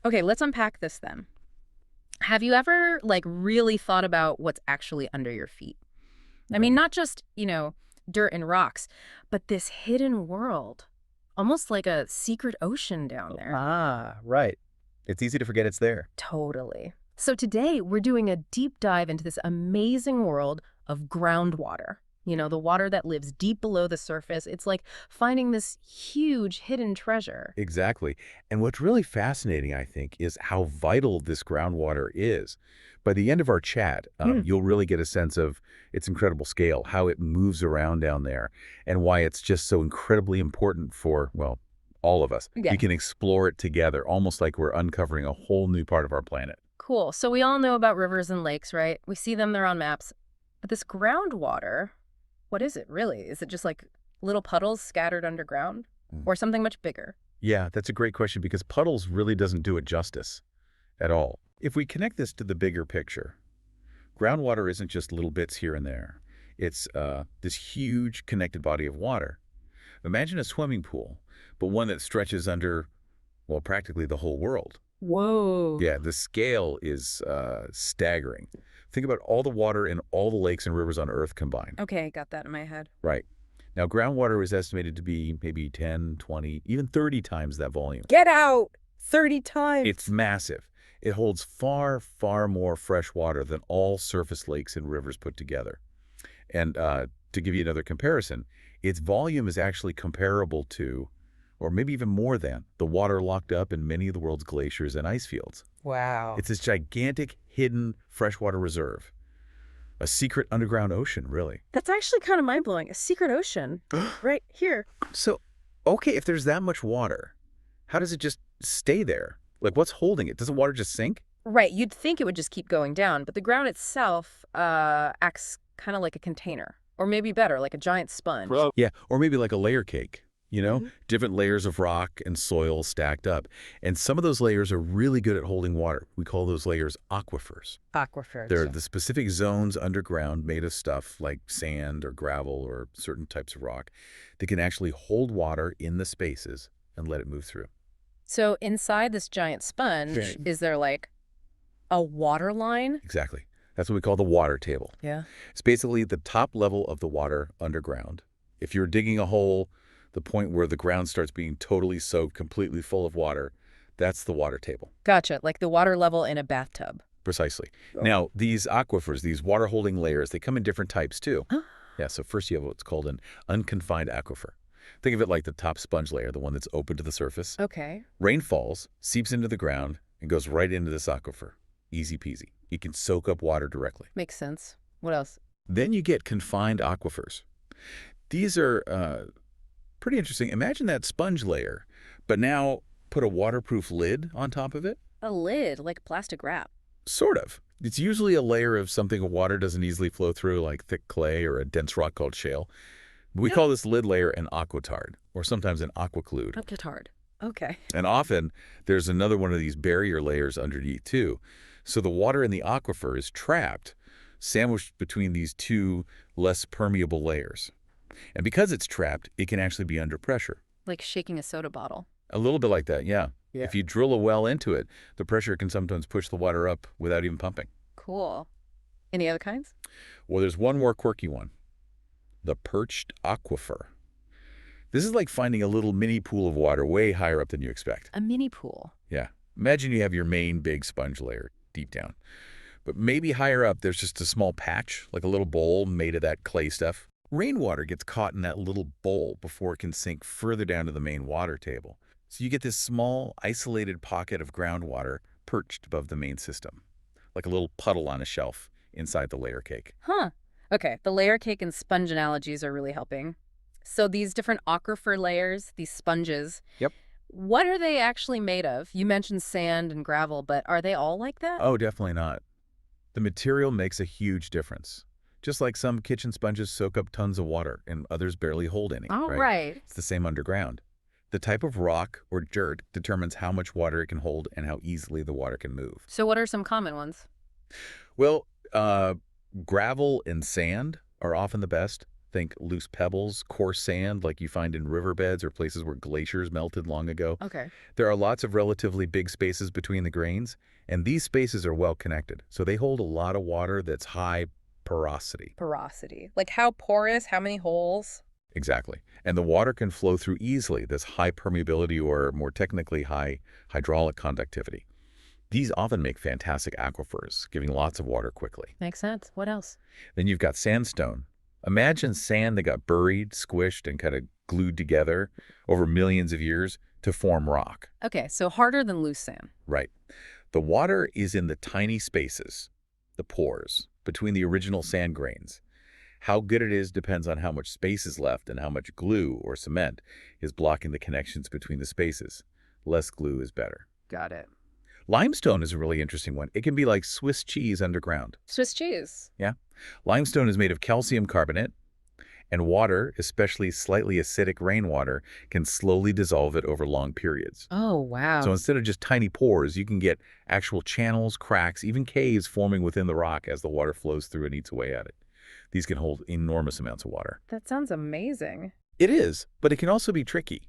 Okay, let's unpack this then. Have you ever, like, really thought about what's actually under your feet? I mean, Right. not just, dirt and rocks, but this hidden world, almost like a secret ocean down there. Ah, right. It's easy to forget it's there. Totally. So today we're doing a deep dive into this amazing world of groundwater. The water that lives deep below the surface. It's like finding this huge hidden treasure. Exactly. And what's really fascinating, I think, is how vital this groundwater is. By the end of our chat, Hmm. you'll really get a sense of its incredible scale, how it moves around down there, and why it's just so incredibly important for, well, all of us. Yeah. We can explore it together, almost like we're uncovering a whole new part of our planet. Cool. So we all know about rivers and lakes, right? We see them, they're on maps. But this groundwater, what is it really? Is it just like little puddles scattered underground? Mm. Or something much bigger? Yeah, that's a great question because puddles really doesn't do it justice at all. If we connect this to the bigger picture, groundwater isn't just little bits here and there. It's this huge connected body of water. Imagine a swimming pool, but one that stretches under, well, practically the whole world. Whoa. Yeah, the scale is staggering. Think about all the water in all the lakes and rivers on Earth combined. Okay, got that in my head. Right. Now, groundwater is estimated to be maybe 10, 20, even 30 times that volume. Get out! 30 times. It's massive. It holds far, far more fresh water than all surface lakes and rivers put together. And to give you another comparison, its volume is actually comparable to, or maybe even more than, the water locked up in many of the world's glaciers and ice fields. Wow. It's this gigantic, hidden freshwater reserve. A secret underground ocean, really. That's actually kind of mind-blowing. A secret ocean. Right here. So, okay, if there's that much water, how does it just stay there? Like, what's holding it? Doesn't water just sink? Right, you'd think it would just keep going down, but the ground itself acts kind of like a container. Or maybe better, like a giant sponge. Yeah, or maybe like a layer cake, Mhm. different layers of rock and soil stacked up. And some of those layers are really good at holding water. We call those layers aquifers. They're Aquifers. the specific zones underground made of stuff like sand or gravel or certain types of rock that can actually hold water in the spaces and let it move through. So inside this giant sponge, Right. is there like a water line? Exactly. That's what we call the water table. Yeah. It's basically the top level of the water underground. If you're digging a hole, the point where the ground starts being totally soaked, completely full of water, that's the water table. Gotcha, like the water level in a bathtub. Precisely. Oh. Now, these aquifers, these water-holding layers, they come in different types too. Huh? Yeah, so first you have what's called an unconfined aquifer. Think of it like the top sponge layer, the one that's open to the surface. Okay. Rain falls, seeps into the ground, and goes right into this aquifer. Easy peasy. You can soak up water directly. Makes sense. What else? Then you get confined aquifers. These are pretty interesting. Imagine that sponge layer, but now put a waterproof lid on top of it. A lid, like plastic wrap. Sort of. It's usually a layer of something water doesn't easily flow through, like thick clay or a dense rock called shale. We Yeah. call this lid layer an aquitard, or sometimes an aquiclude. Up to hard. Okay. And often, there's another one of these barrier layers underneath, too. So the water in the aquifer is trapped, sandwiched between these two less permeable layers. And because it's trapped, it can actually be under pressure. Like shaking a soda bottle. A little bit like that, yeah. Yeah. If you drill a well into it, the pressure can sometimes push the water up without even pumping. Cool. Any other kinds? Well, there's one more quirky one. The perched aquifer. This is like finding a little mini pool of water way higher up than you expect. A mini pool. Yeah. Imagine you have your main big sponge layer deep down. But maybe higher up, there's just a small patch, like a little bowl made of that clay stuff. Rainwater gets caught in that little bowl before it can sink further down to the main water table. So you get this small, isolated pocket of groundwater perched above the main system, like a little puddle on a shelf inside the layer cake. Huh. Okay, the layer cake and sponge analogies are really helping. So these different aquifer layers, these sponges, Yep. what are they actually made of? You mentioned sand and gravel, but are they all like that? Oh, definitely not. The material makes a huge difference. Just like some kitchen sponges soak up tons of water and others barely hold any, Oh, right? right. It's the same underground. The type of rock or dirt determines how much water it can hold and how easily the water can move. So what are some common ones? Well, gravel and sand are often the best. Think loose pebbles, coarse sand like you find in riverbeds or places where glaciers melted long ago. Okay. There are lots of relatively big spaces between the grains, and these spaces are well connected, so they hold a lot of water that's high porosity. Porosity. Like how porous, how many holes? Exactly. And the water can flow through easily, this high permeability or more technically high hydraulic conductivity. These often make fantastic aquifers, giving lots of water quickly. Makes sense. What else? Then you've got sandstone. Imagine sand that got buried, squished, and kind of glued together over millions of years to form rock. Okay, so harder than loose sand. Right. The water is in the tiny spaces, the pores, between the original sand grains. How good it is depends on how much space is left and how much glue or cement is blocking the connections between the spaces. Less glue is better. Got it. Limestone is a really interesting one. It can be like Swiss cheese underground. Swiss cheese. Yeah. Limestone is made of calcium carbonate, and water, especially slightly acidic rainwater, can slowly dissolve it over long periods. Oh, So wow. instead of just tiny pores, you can get actual channels, cracks, even caves forming within the rock as the water flows through and eats away at it. These can hold enormous amounts of water. That sounds amazing. It is, but it can also be tricky.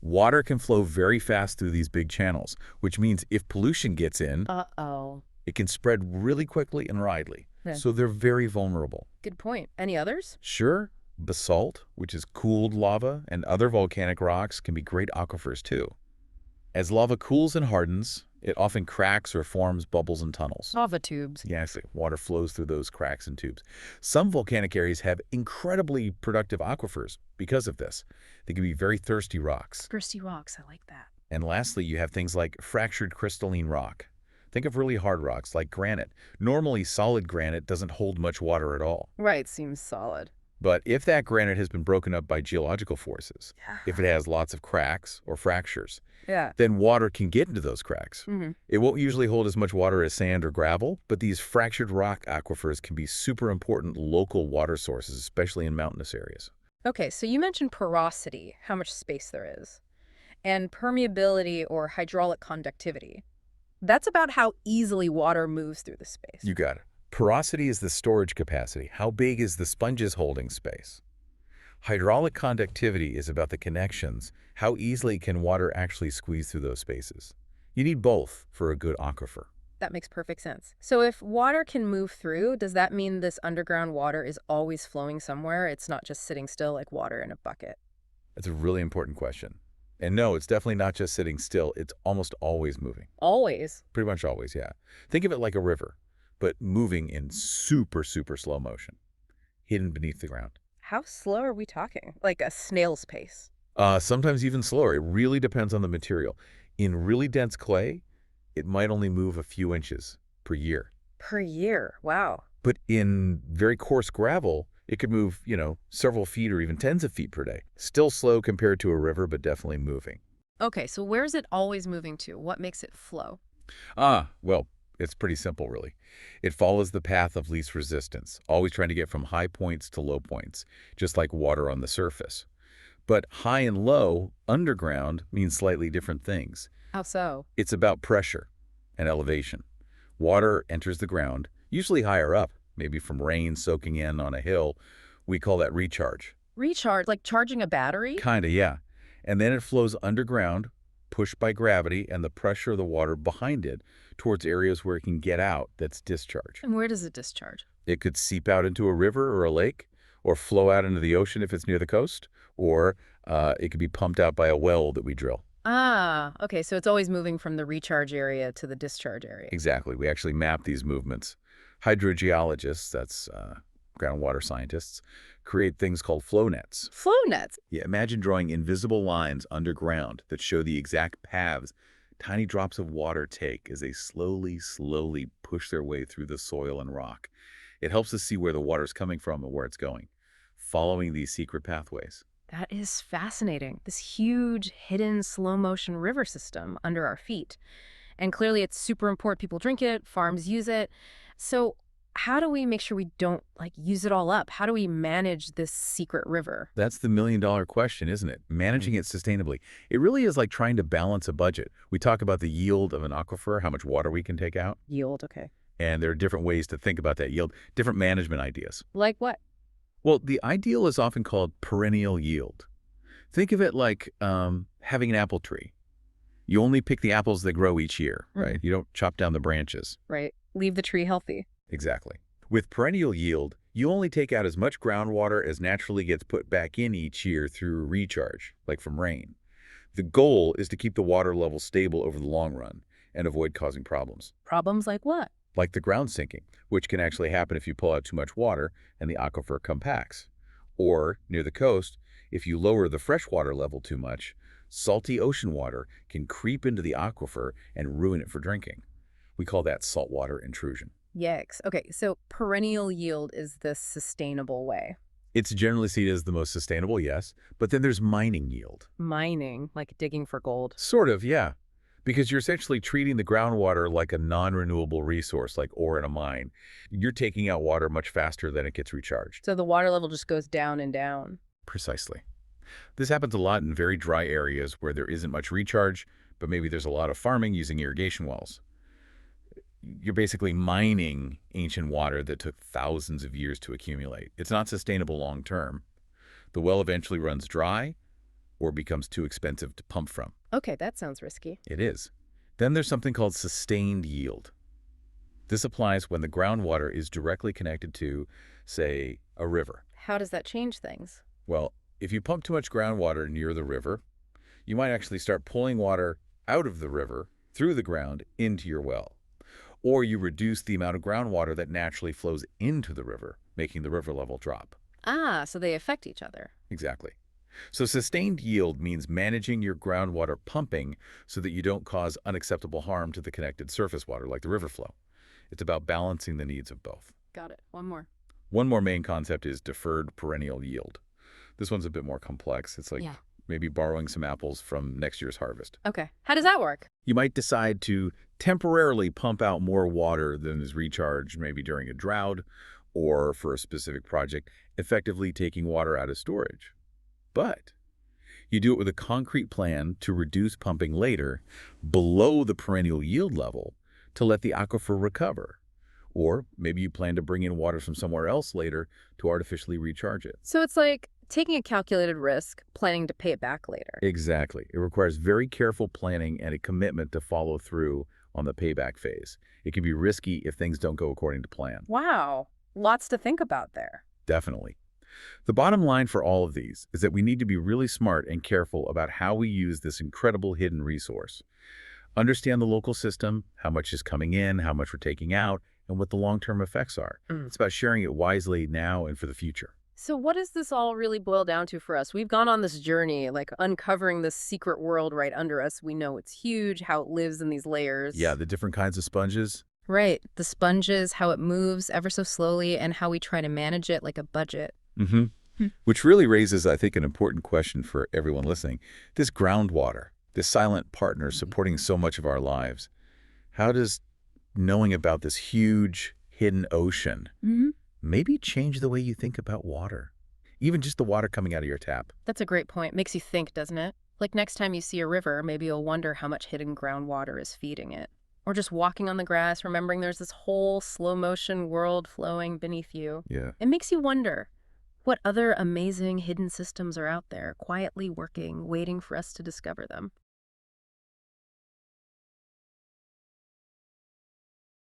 Water can flow very fast through these big channels, which means if pollution gets in, Uh-oh. it can spread really quickly and widely. Yeah. So they're very vulnerable. Good point. Any others? Sure, basalt, which is cooled lava, and other volcanic rocks can be great aquifers too. As lava cools and hardens, it often cracks or forms bubbles and tunnels. Lava tubes. Yes, water flows through those cracks and tubes. Some volcanic areas have incredibly productive aquifers because of this. They can be very thirsty rocks. Thirsty rocks. I like that. And lastly, you have things like fractured crystalline rock. Think of really hard rocks like granite. Normally, solid granite doesn't hold much water at all. Right, seems solid. But if that granite has been broken up by geological forces, Yeah. if it has lots of cracks or fractures, Yeah. then water can get into those cracks. Mm-hmm. It won't usually hold as much water as sand or gravel, but these fractured rock aquifers can be super important local water sources, especially in mountainous areas. Okay, so you mentioned porosity, how much space there is, and permeability or hydraulic conductivity. That's about how easily water moves through the space. You got it. Porosity is the storage capacity. How big is the sponge's holding space? Hydraulic conductivity is about the connections. How easily can water actually squeeze through those spaces? You need both for a good aquifer. That makes perfect sense. So if water can move through, does that mean this underground water is always flowing somewhere? It's not just sitting still like water in a bucket. That's a really important question. And no, it's definitely not just sitting still. It's almost always moving. Always. Pretty much always, yeah. Think of it like a river, but moving in super, super slow motion, hidden beneath the ground. How slow are we talking? Like a snail's pace. Sometimes even slower. It really depends on the material. In really dense clay, it might only move a few inches per year. Per year. Wow. But in very coarse gravel, it could move, several feet or even tens of feet per day. Still slow compared to a river, but definitely moving. Okay, so where is it always moving to? What makes it flow? Well, it's pretty simple, really. It follows the path of least resistance, always trying to get from high points to low points, just like water on the surface. But high and low, underground, means slightly different things. How so? It's about pressure and elevation. Water enters the ground, usually higher up, maybe from rain soaking in on a hill. We call that recharge. Recharge, like charging a battery? Kinda, yeah. And then it flows underground, pushed by gravity and the pressure of the water behind it towards areas where it can get out, that's discharge. And where does it discharge? It could seep out into a river or a lake, or flow out into the ocean if it's near the coast, or it could be pumped out by a well that we drill. Ah, okay, so it's always moving from the recharge area to the discharge area. Exactly. We actually map these movements. Hydrogeologists, that's groundwater scientists, create things called flow nets. Flow nets. Yeah, imagine drawing invisible lines underground that show the exact paths tiny drops of water take as they slowly, slowly push their way through the soil and rock. It helps us see where the water's coming from and where it's going, following these secret pathways. That is fascinating. This huge, hidden, slow-motion river system under our feet. And clearly it's super important. People drink it, farms use it. So how do we make sure we don't, use it all up? How do we manage this secret river? That's the million-dollar question, isn't it? Managing it sustainably. It really is like trying to balance a budget. We talk about the yield of an aquifer, how much water we can take out, Yield, okay. and there are different ways to think about that yield, different management ideas. Like what? Well, the ideal is often called perennial yield. Think of it like having an apple tree. You only pick the apples that grow each year, Mm, right? You don't chop down the branches. right. Leave the tree healthy. Exactly. With perennial yield, you only take out as much groundwater as naturally gets put back in each year through recharge, like from rain. The goal is to keep the water level stable over the long run and avoid causing problems, Problems like what? like the ground sinking, which can actually happen if you pull out too much water and the aquifer compacts. Or, near the coast, if you lower the freshwater level too much, salty ocean water can creep into the aquifer and ruin it for drinking. We call that saltwater intrusion. Yikes. Okay, so perennial yield is the sustainable way. It's generally seen as the most sustainable, yes, but then there's mining yield. Mining, like digging for gold. Sort of, yeah, because you're essentially treating the groundwater like a non-renewable resource, like ore in a mine. You're taking out water much faster than it gets recharged. So the water level just goes down and down. Precisely. This happens a lot in very dry areas where there isn't much recharge, but maybe there's a lot of farming using irrigation wells. You're basically mining ancient water that took thousands of years to accumulate. It's not sustainable long term. The well eventually runs dry or becomes too expensive to pump from. Okay, that sounds risky. It is. Then there's something called sustained yield. This applies when the groundwater is directly connected to, say, a river. How does that change things? Well, if you pump too much groundwater near the river, you might actually start pulling water out of the river through the ground into your well. Or you reduce the amount of groundwater that naturally flows into the river, making the river level drop. Ah, so they affect each other. Exactly. So sustained yield means managing your groundwater pumping so that you don't cause unacceptable harm to the connected surface water, like the river flow. It's about balancing the needs of both. Got it. One more. One more main concept is deferred perennial yield. This one's a bit more complex. It's like Yeah. maybe borrowing some apples from next year's harvest. Okay. How does that work? You might decide to temporarily pump out more water than is recharged, maybe during a drought or for a specific project, effectively taking water out of storage. But you do it with a concrete plan to reduce pumping later below the perennial yield level to let the aquifer recover. Or maybe you plan to bring in water from somewhere else later to artificially recharge it. So it's like taking a calculated risk, planning to pay it back later. Exactly. It requires very careful planning and a commitment to follow through on the payback phase. It can be risky if things don't go according to plan. Wow. Lots to think about there. Definitely. The bottom line for all of these is that we need to be really smart and careful about how we use this incredible hidden resource. Understand the local system, how much is coming in, how much we're taking out, and what the long-term effects are. Mm. It's about sharing it wisely now and for the future. So what does this all really boil down to for us? We've gone on this journey, like uncovering this secret world right under us. We know it's huge, how it lives in these layers. Yeah, the different kinds of sponges. Right. The sponges, how it moves ever so slowly, and how we try to manage it like a budget. Mm-hmm. Hmm. Which really raises, I think, an important question for everyone listening. This groundwater, this silent partner supporting so much of our lives, how does knowing about this huge hidden ocean Mm-hmm. maybe change the way you think about water? Even just the water coming out of your tap. That's a great point. Makes you think, doesn't it? Like next time you see a river, maybe you'll wonder how much hidden groundwater is feeding it. Or just walking on the grass, remembering there's this whole slow motion world flowing beneath you. Yeah. It makes you wonder what other amazing hidden systems are out there, quietly working, waiting for us to discover them.